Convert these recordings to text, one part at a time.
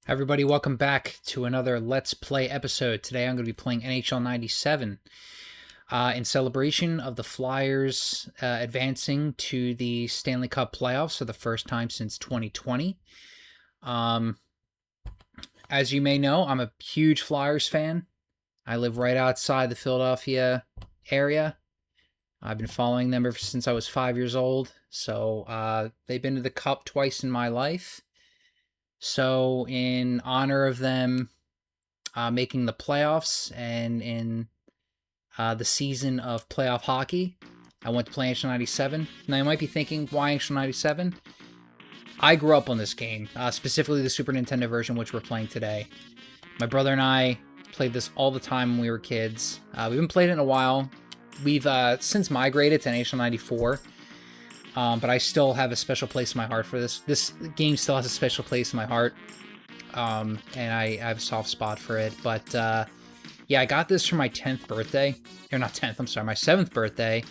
Everybody, welcome back to another Let's Play episode. Today I'm going to be playing NHL 97 in celebration of the Flyers advancing to the Stanley Cup playoffs for the first time since 2020. As you may know, I'm a huge Flyers fan. I live right outside the Philadelphia area. I've been following them ever since I was 5 years old. So they've been to the Cup twice in my life. So in honor of them making the playoffs and in the season of playoff hockey, I went to play NHL 97. Now you might be thinking, why NHL 97? I grew up on this game, specifically the Super Nintendo version, which we're playing today. My brother and I played this all the time when we were kids. We haven't played it in a while. We've since migrated to NHL 94. But I still have a special place in my heart for this. This game still has a special place in my heart. And I have a soft spot for it. But yeah, I got this for my 10th birthday. Or not 10th, I'm sorry, my 7th birthday.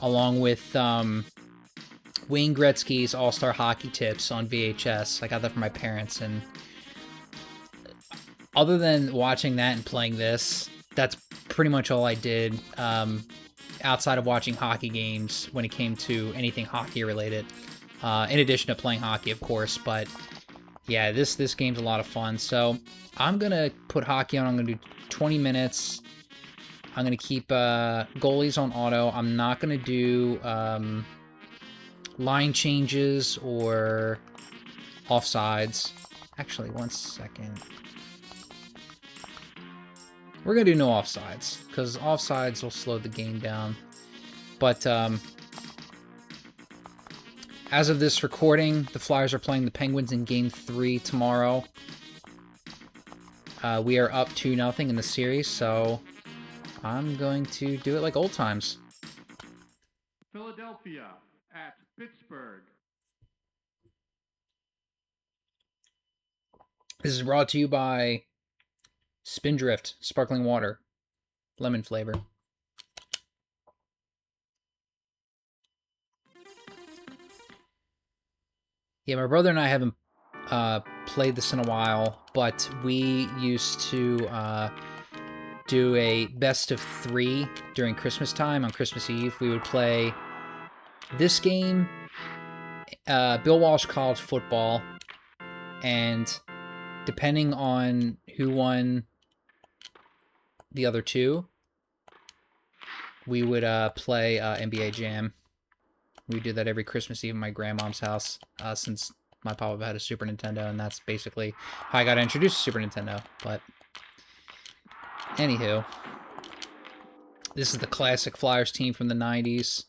Along with Wayne Gretzky's All-Star Hockey Tips on VHS. I got that from my parents. And other than watching that and playing this, that's pretty much all I did. Outside of watching hockey games when it came to anything hockey related, in addition to playing hockey, of course. But yeah, this game's a lot of fun. So I'm gonna put hockey on. I'm gonna do 20 minutes. I'm gonna keep goalies on auto. I'm not gonna do line changes or offsides. Actually, one second. We're going to do no offsides, because offsides will slow the game down. But as of this recording, the Flyers are playing the Penguins in Game 3 tomorrow. We are up 2-0 in the series, so I'm going to do it like old times. Philadelphia at Pittsburgh. This is brought to you by Spindrift Sparkling Water, lemon flavor. Yeah, my brother and I haven't played this in a while, but we used to do a best of 3 during Christmas time. On Christmas Eve, we would play this game, Bill Walsh College Football, and depending on who won the other two, we would play NBA Jam. We do that every Christmas Eve at my grandmom's house, since my papa had a Super Nintendo, and that's basically how I got introduced to Super Nintendo. But anywho, this is the classic Flyers team from the 90s.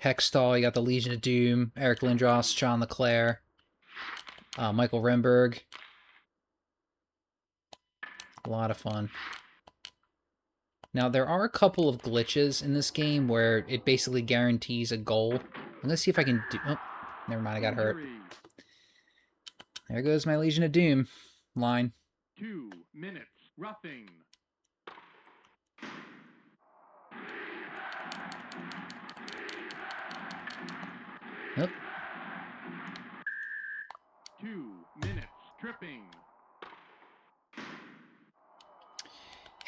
Hextall, you got the Legion of Doom, Eric Lindros, John LeClaire, Michael Renberg. A lot of fun. Now, there are a couple of glitches in this game where it basically guarantees a goal. I'm going to see if I can do... Oh, never mind, I got hurt. There goes my Legion of Doom line. 2 minutes, roughing. Nope. 2 minutes, tripping.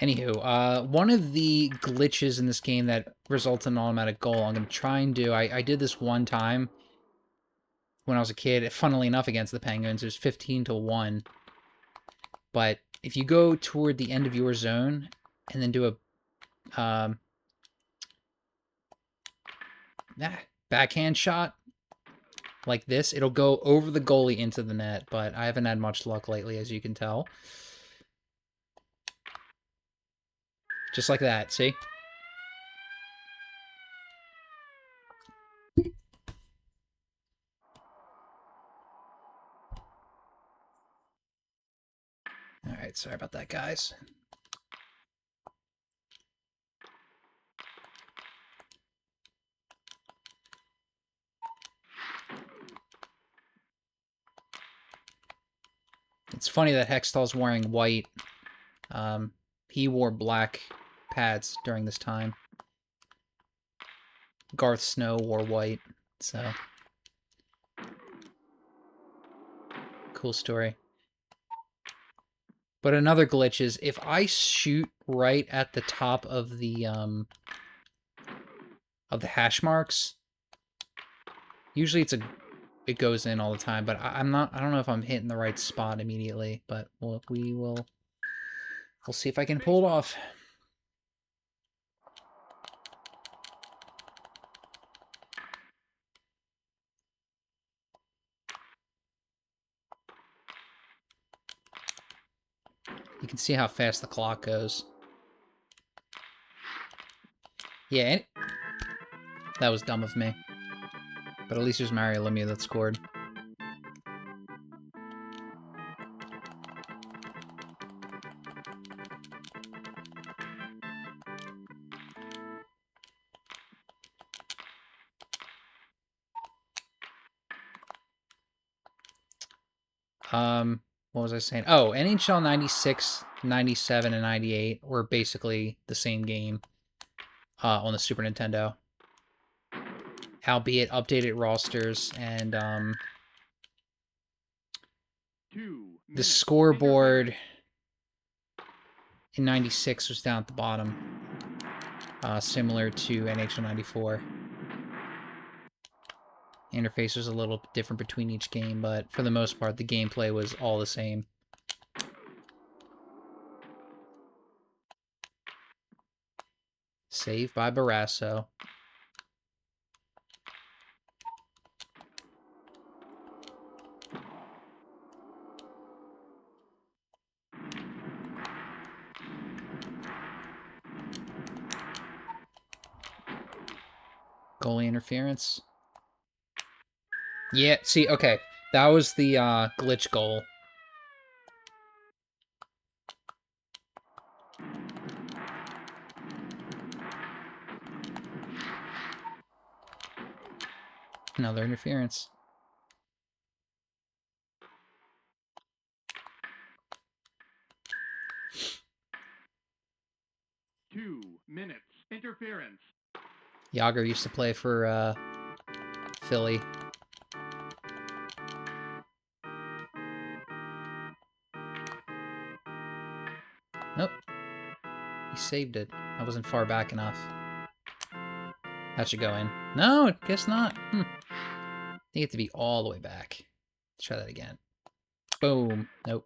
Anywho, one of the glitches in this game that results in an automatic goal, I'm going to try and do... I did this one time when I was a kid, funnily enough, against the Penguins. It was 15-1. But if you go toward the end of your zone and then do a backhand shot like this, it'll go over the goalie into the net. But I haven't had much luck lately, as you can tell. Just like that, see? Alright, sorry about that, guys. It's funny that Hextall's wearing white. He wore black pads during this time. Garth Snow wore white, so... Cool story. But another glitch is if I shoot right at the top of the hash marks, usually it goes in all the time, but I don't know if I'm hitting the right spot immediately, but we'll see if I can pull it off. You can see how fast the clock goes. Yeah, that was dumb of me. But at least it was Mario Lemieux that scored. What was I saying? Oh, NHL 96, 97, and 98 were basically the same game on the Super Nintendo. Albeit updated rosters, and the scoreboard in 96 was down at the bottom, similar to NHL 94. Interface was a little different between each game, but for the most part, the gameplay was all the same. Save by Barrasso. Goalie interference. Yeah, see, okay. That was the glitch goal. Another interference. Two minutes. Interference. Yager used to play for Philly. Nope. He saved it. I wasn't far back enough. That should go in. No, I guess not. I think it to be all the way back. Let's try that again. Boom. Nope.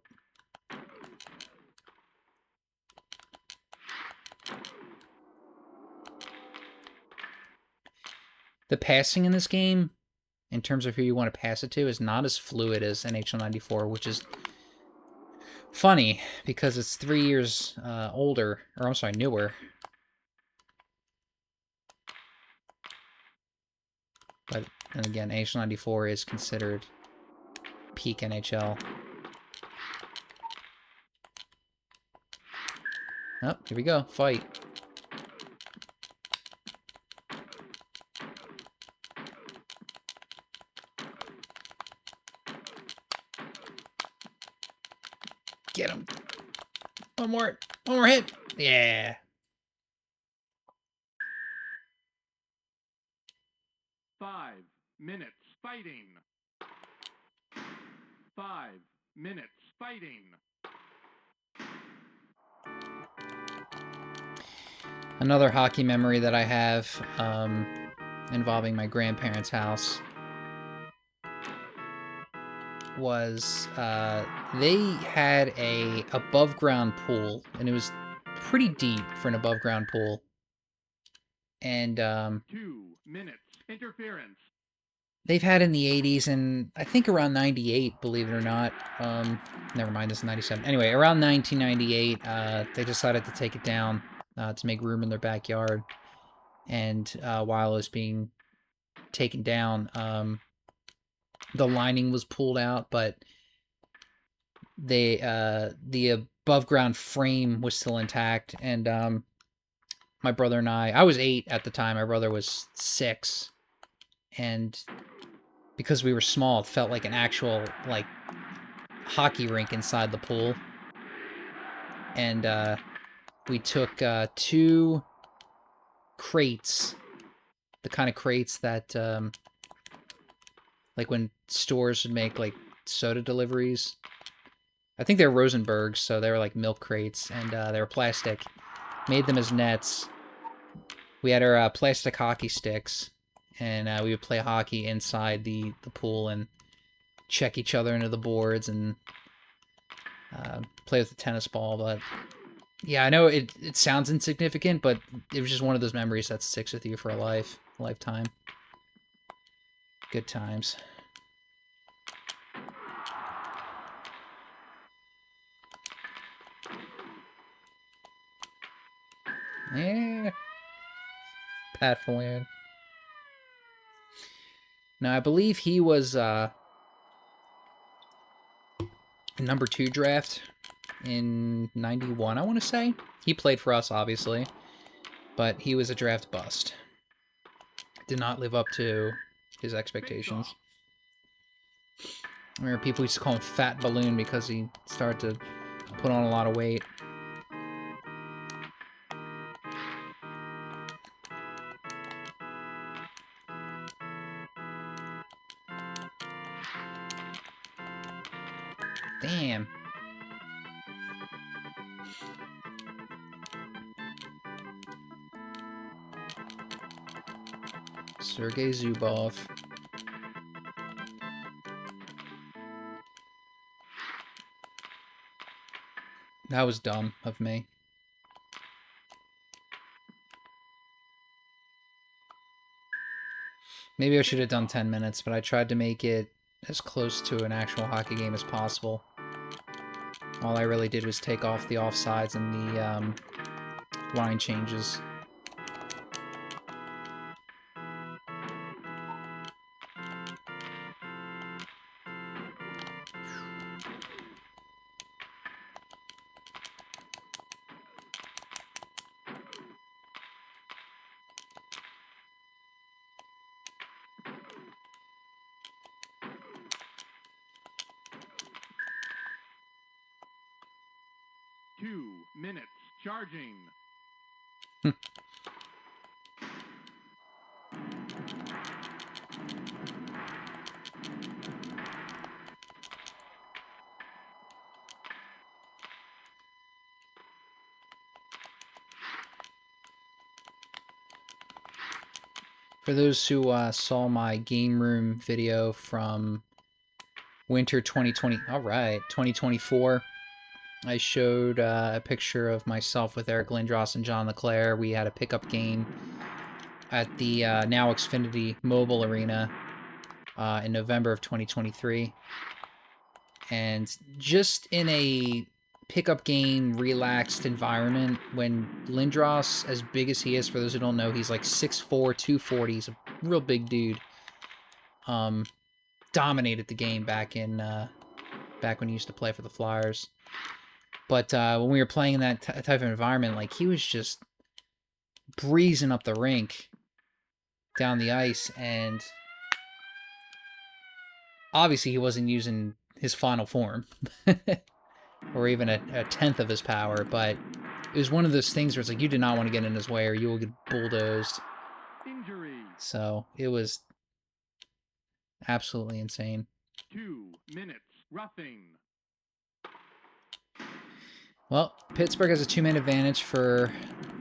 The passing in this game, in terms of who you want to pass it to, is not as fluid as NHL 94, which is funny because it's 3 years older, or I'm sorry, newer. But then again, NHL 94 is considered peak NHL. Oh, here we go. Fight. Get him. One more hit. Yeah. Five minutes fighting. 5 minutes fighting. Another hockey memory that I have involving my grandparents' house was they had a above ground pool, and it was pretty deep for an above ground pool. And 2 minutes. Interference. they've had in the 80s and I think around 98, believe it or not. Never mind, this is 97. Anyway, around 1998, they decided to take it down to make room in their backyard. And while it was being taken down, the lining was pulled out, but the above ground frame was still intact. And my brother and I was 8 at the time. My brother was 6. And because we were small, it felt like an actual, like, hockey rink inside the pool. And we took 2 crates, the kind of crates that, like when stores would make, like, soda deliveries. I think they're Rosenbergs, so they were like milk crates, and they were plastic. Made them as nets. We had our plastic hockey sticks, and we would play hockey inside the pool and check each other into the boards and play with the tennis ball. But yeah, I know it sounds insignificant, but it was just one of those memories that sticks with you for a lifetime. Good times. Yeah. Pat Folliard. Now, I believe he was number 2 draft in 91, I want to say. He played for us, obviously, but he was a draft bust. Did not live up to his expectations. I remember people used to call him Fat Balloon because he started to put on a lot of weight. Damn. Sergei Zubov. That was dumb of me. Maybe I should have done 10 minutes, but I tried to make it as close to an actual hockey game as possible. All I really did was take off the offsides and the line changes. Minutes. Charging. For those who saw my game room video from winter 2020, all right, 2024, I showed a picture of myself with Eric Lindros and John LeClaire. We had a pickup game at the now Xfinity Mobile Arena in November of 2023. And just in a pickup game, relaxed environment, when Lindros, as big as he is, for those who don't know, he's like 6'4", 240. He's a real big dude. Dominated the game back when he used to play for the Flyers. But when we were playing in that type of environment, like, he was just breezing up the rink down the ice, and obviously he wasn't using his final form or even a tenth of his power, but it was one of those things where it's like, you did not want to get in his way or you will get bulldozed. Injury. So it was absolutely insane. 2 minutes. Roughing. Well, Pittsburgh has a 2-man advantage for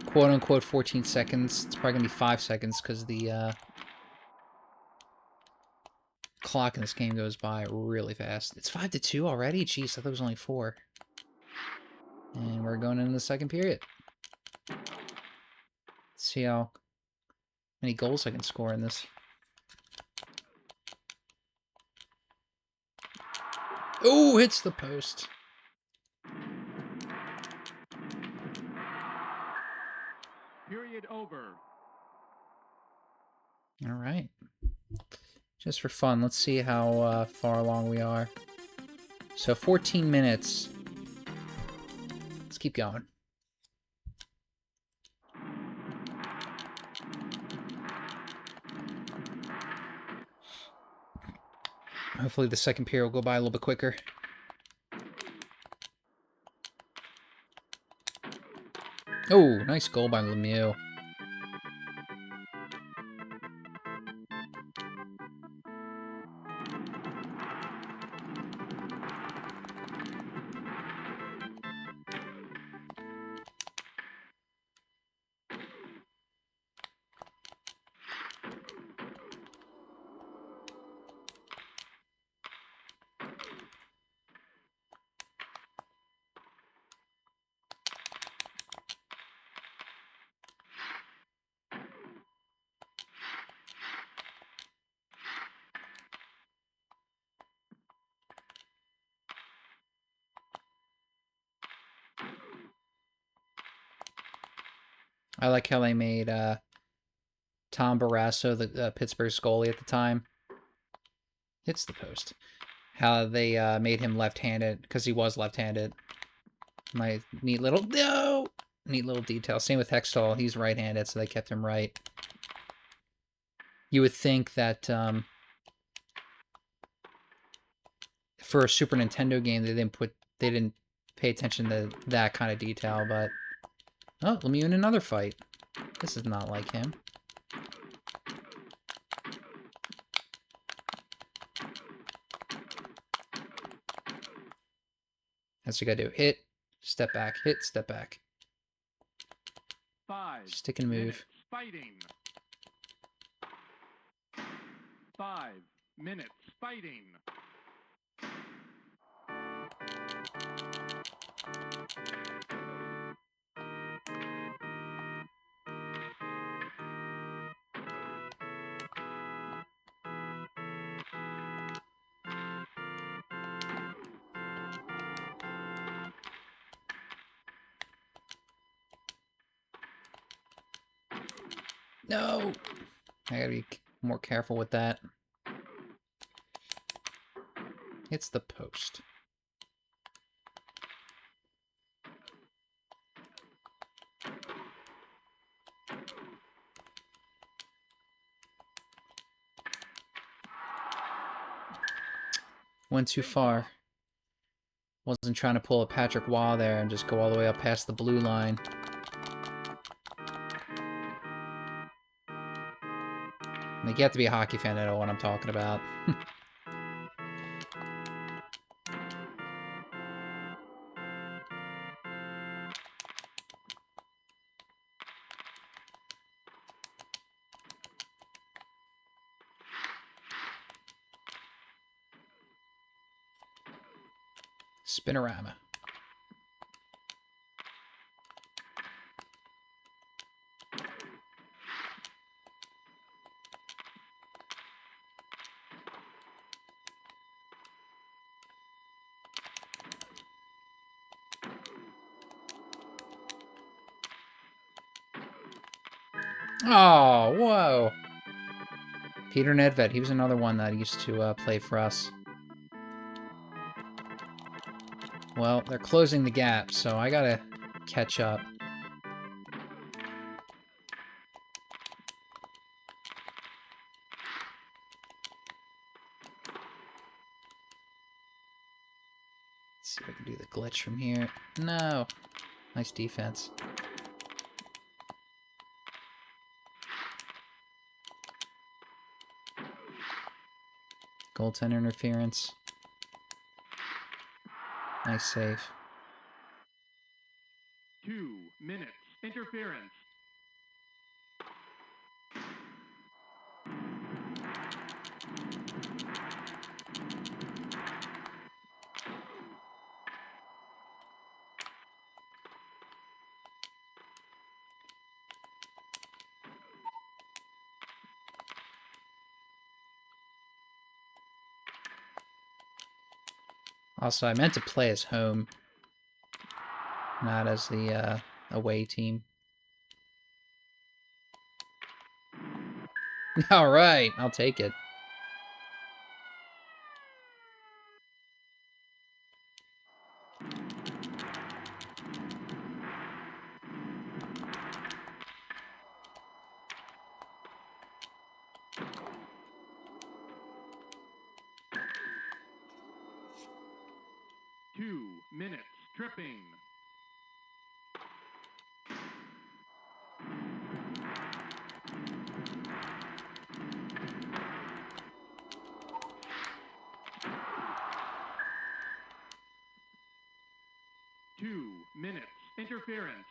quote-unquote 14 seconds. It's probably going to be 5 seconds because the clock in this game goes by really fast. It's 5-2 already? Jeez, I thought it was only 4. And we're going into the second period. Let's see how many goals I can score in this. Oh, hits the post. Period over. All right. Just for fun, let's see how far along we are. So 14 minutes. Let's keep going. Hopefully the second period will go by a little bit quicker. Oh, nice goal by Lemieux. I like how they made Tom Barrasso, the Pittsburgh goalie at the time, hits the post. How they made him left-handed because he was left-handed. My neat little neat little detail. Same with Hextall. He's right-handed, so they kept him right. You would think that for a Super Nintendo game they didn't pay attention to that kind of detail, but oh, Lemieux in another fight. This is not like him. That's what you gotta do. Hit, step back, hit, step back. 5 Stick and move. minutes fighting. 5 minutes fighting. No! I gotta be more careful with that. It's the post. Went too far. Wasn't trying to pull a Patrick Waugh there and just go all the way up past the blue line. Like, you have to be a hockey fan to know what I'm talking about. Spinorama. Oh, whoa. Peter Nedved, he was another one that used to play for us. Well, they're closing the gap, so I gotta catch up. Let's see if I can do the glitch from here. No. Nice defense. Goaltender interference. Nice save. 2 minutes interference. Also, I meant to play as home, not as the away team. All right, I'll take it. Minutes tripping. Minutes interference.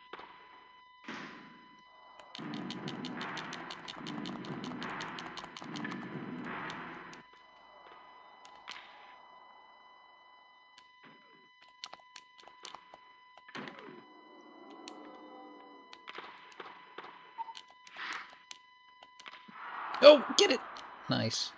Oh, get it! Nice.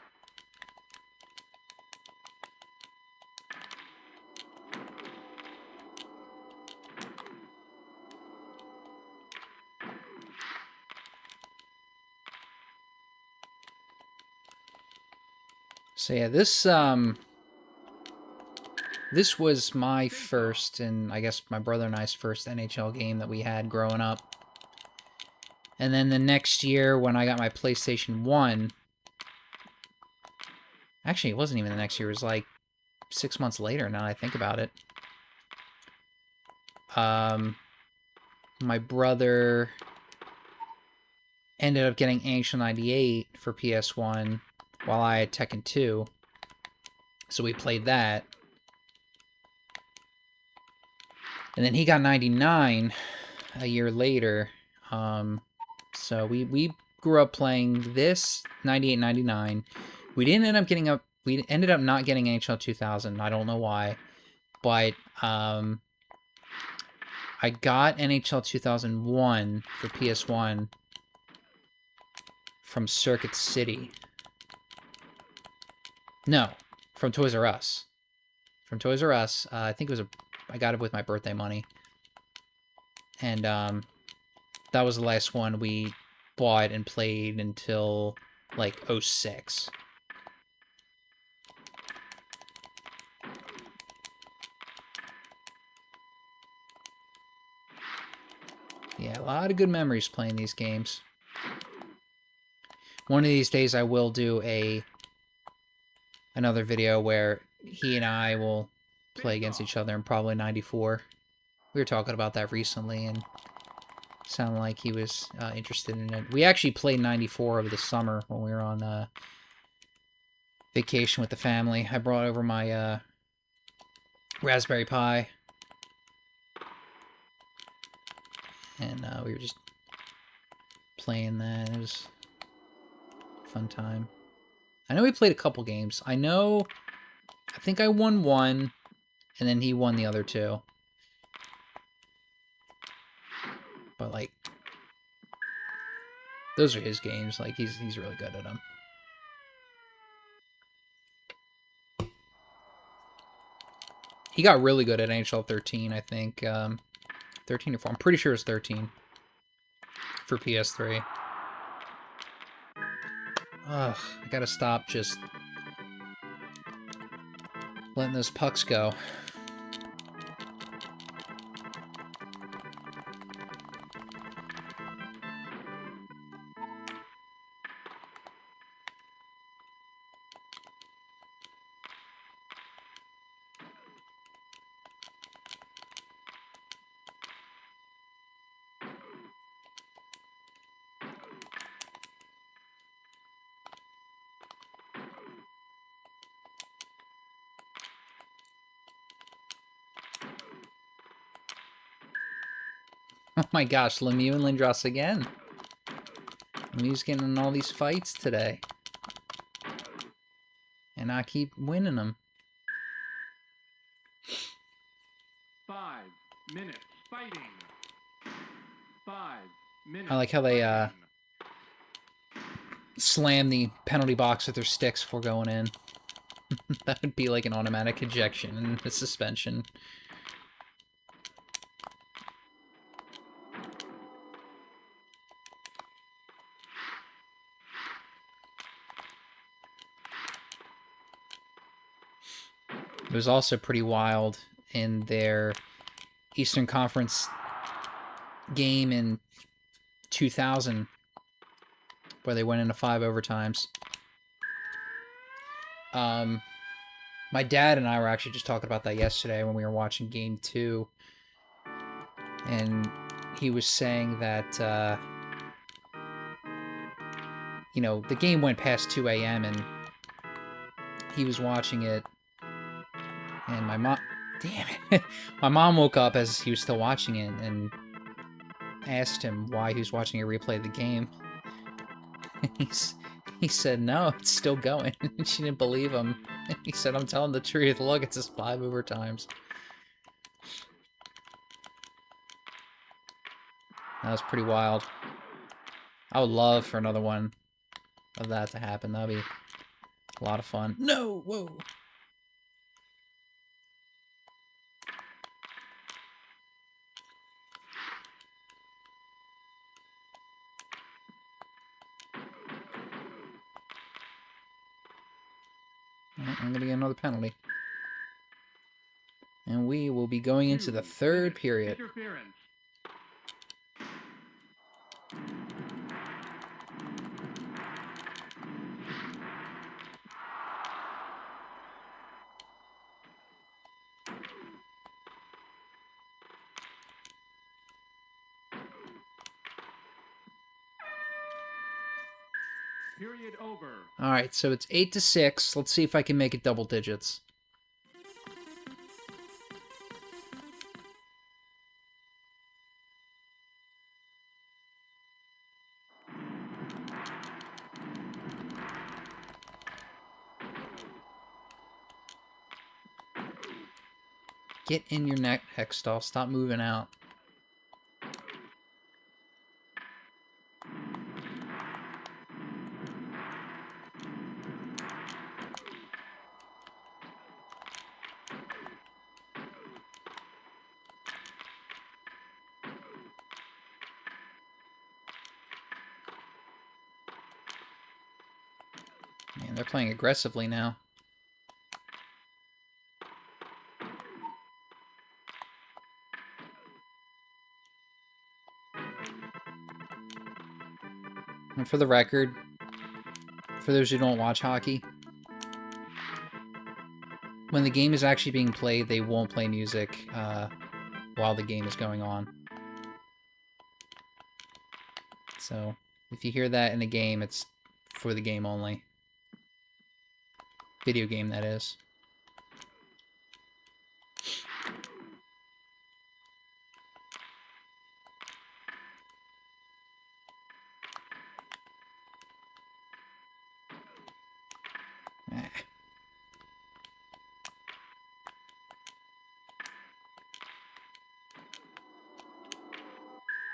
So yeah, this was my first, and I guess my brother and I's first NHL game that we had growing up. And then the next year when I got my PlayStation 1, actually it wasn't even the next year, it was like 6 months later now that I think about it. My brother ended up getting NHL 98 for PS1 while I had Tekken 2. So we played that. And then he got 99 a year later. So we grew up playing this 98, 99. We ended up not getting NHL 2000. I don't know why, but I got NHL 2001 for PS1 from Circuit City. No, from Toys R Us. From Toys R Us. I think I got it with my birthday money. And that was the last one we bought and played until like 06. Yeah, a lot of good memories playing these games. One of these days I will do another video where he and I will play against each other in probably 94. We were talking about that recently, and it sounded like he was interested in it. We actually played 94 over the summer when we were on vacation with the family. I brought over my Raspberry Pi, and we were just playing that. It was a fun time. I know we played a couple games. I think I won one, and then he won the other two. But, like, those are his games. Like, he's really good at them. He got really good at NHL 13, I think. 13 or 4. I'm pretty sure it's 13 for PS3. Ugh, I gotta stop just letting those pucks go. Oh my gosh, Lemieux and Lindros again. Lemieux's getting in all these fights today. And I keep winning them. 5 minutes fighting. 5 minutes. I like how they slam the penalty box with their sticks before going in. That would be like an automatic ejection and a suspension. It was also pretty wild in their Eastern Conference game in 2000, where they went into 5 overtimes. My dad and I were actually just talking about that yesterday when we were watching Game 2. And he was saying that, you know, the game went past 2 a.m. and he was watching it. And my mom... Damn it. My mom woke up as he was still watching it and asked him why he was watching a replay of the game. He said, no, it's still going. And she didn't believe him. He said, I'm telling the truth. Look, it's just 5 overtimes. That was pretty wild. I would love for another one of that to happen. That would be a lot of fun. No! Whoa! I'm gonna get another penalty. And we will be going into the third period. Interference. Period over. All right, so it's 8-6. Let's see if I can make it double digits. Get in your neck, Hextall. Stop moving out. Man, they're playing aggressively now. And for the record, for those who don't watch hockey, when the game is actually being played, they won't play music while the game is going on. So, if you hear that in the game, it's for the game only. Video game, that is. Ah.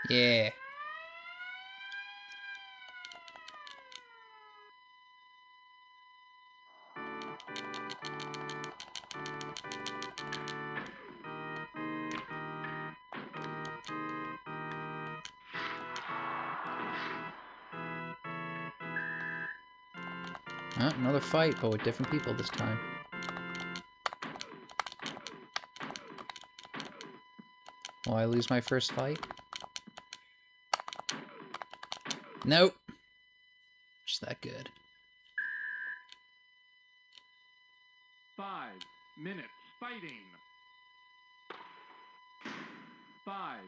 Yeah. Another fight, but with different people this time. Will I lose my first fight? Nope. Just that good. 5 minutes fighting. 5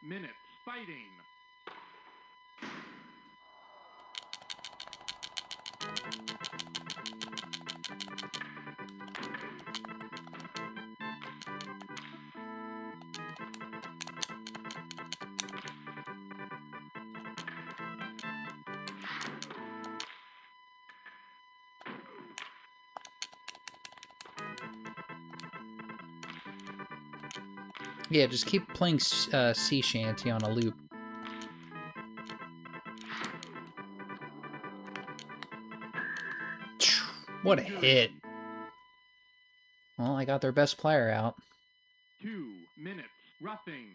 minutes fighting. Yeah, just keep playing Sea Shanty on a loop. What a hit. Well, I got their best player out. 2 minutes roughing.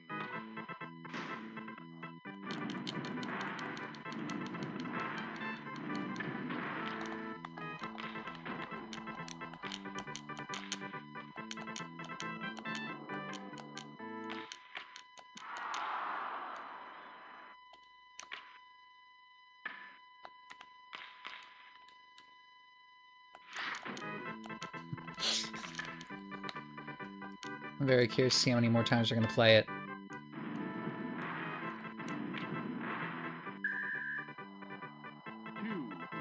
I'm very curious to see how many more times they're going to play it. 2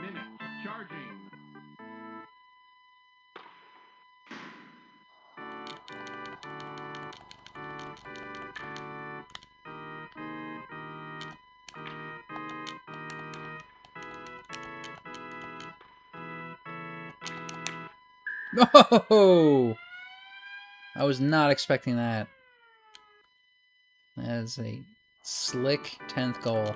minutes charging. Oh! I was not expecting that. That is a slick 10th goal.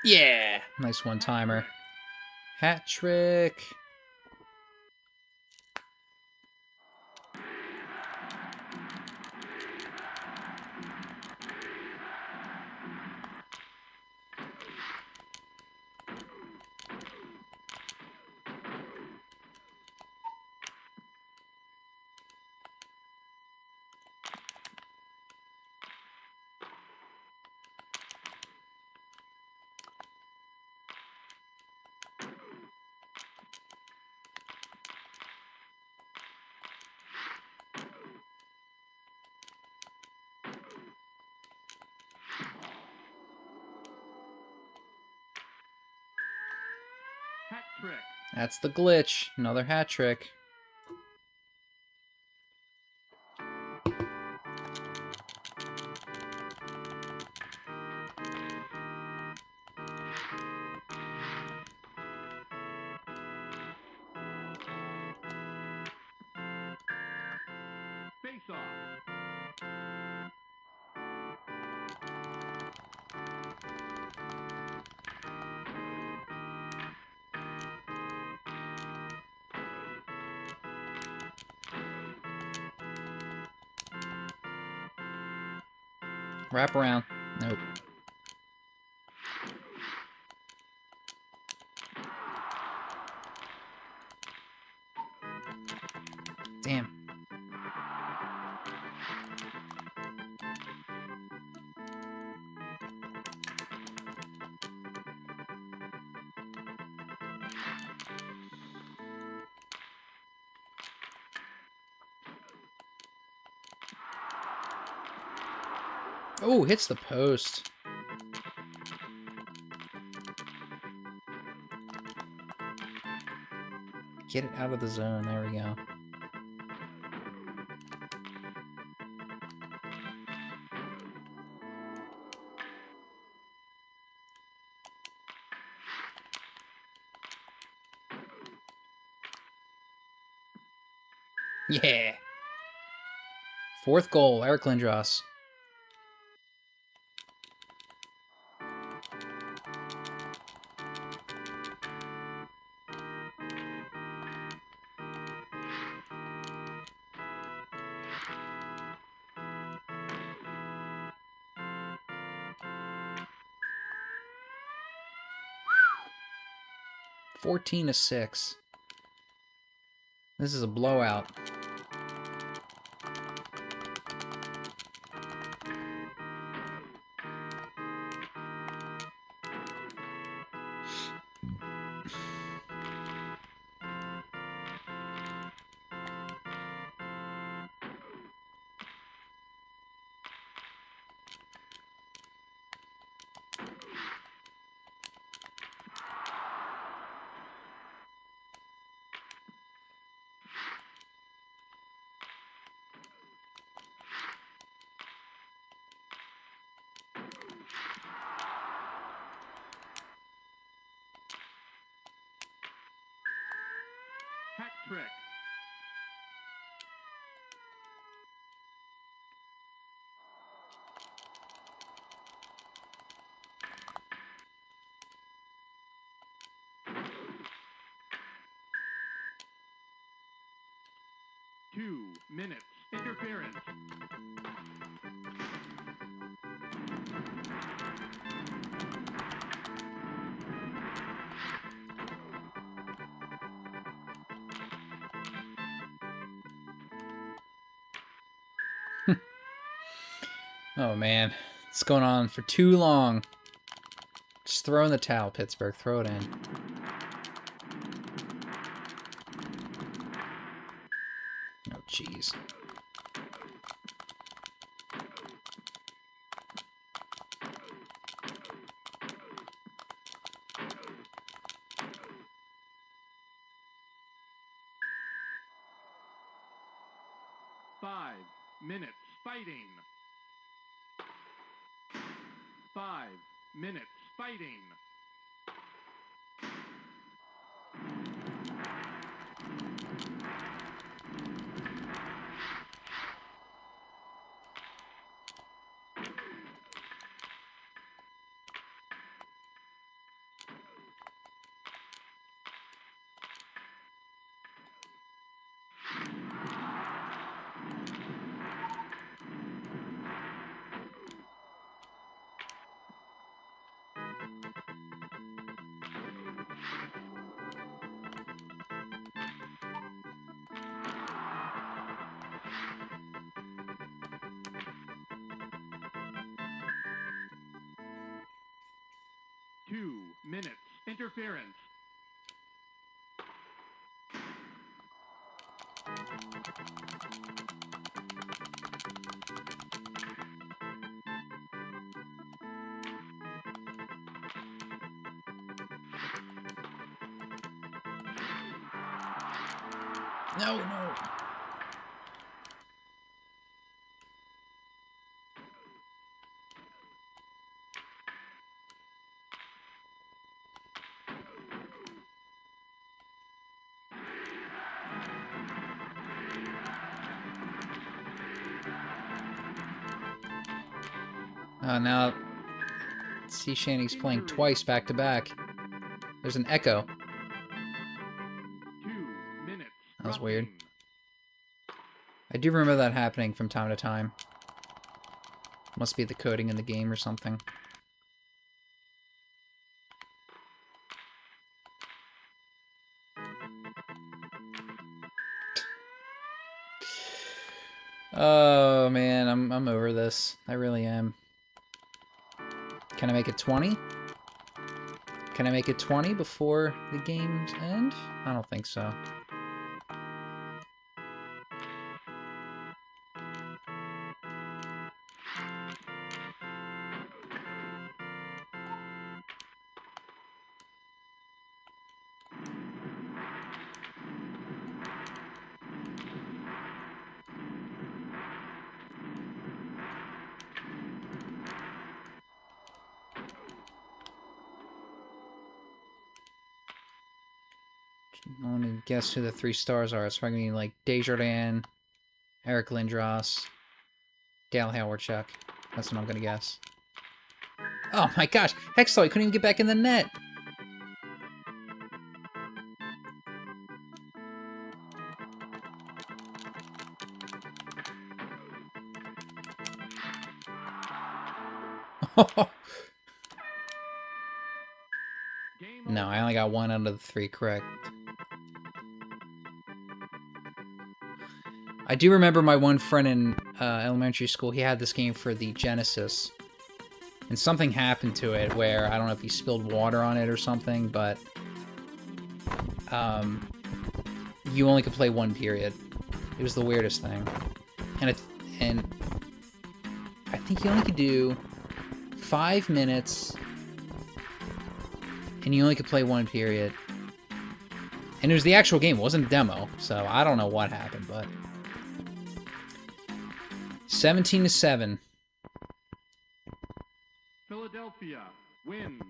Yeah, nice one-timer. Hat trick. Hat trick. That's the glitch. Another hat trick. Face off. Wrap around. Nope. Damn. Oh, hits the post. Get it out of the zone. There we go. Yeah. Fourth goal, Eric Lindros. Whew. 14-6. This is a blowout. Hat trick. Two minutes. Interference. Oh, man. It's going on for too long. Just throw in the towel, Pittsburgh. Throw it in. Oh, jeez. Five minutes fighting. 5 minutes fighting. 2 minutes. Interference. No, no. Now, Sea Shanty's playing twice back to back. There's an echo. 2 minutes. That was weird. Roughing. I do remember that happening from time to time. Must be the coding in the game or something. Oh man, I'm over this. I really am. Can I make it 20? Can I make it 20 before the games end? I don't think so. I want to guess who the 3 stars are. It's probably gonna be like Desjardins, Eric Lindros, Dale Hawerchuk. That's what I'm gonna guess. Oh my gosh! Hextall, he couldn't even get back in the net! No, I only got 1 out of the 3 correct. I do remember my one friend in elementary school, he had this game for the Genesis. And something happened to it where, I don't know if he spilled water on it or something, but you only could play 1 period. It was the weirdest thing. And I think you only could do 5 minutes, and you only could play 1 period. And it was the actual game, it wasn't a demo, so I don't know what happened, but 17-7. Philadelphia wins.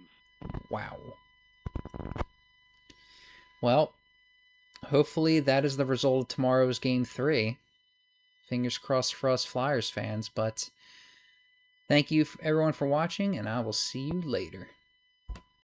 Wow. Well, hopefully that is the result of tomorrow's Game 3. Fingers crossed for us Flyers fans, but thank you everyone for watching, and I will see you later.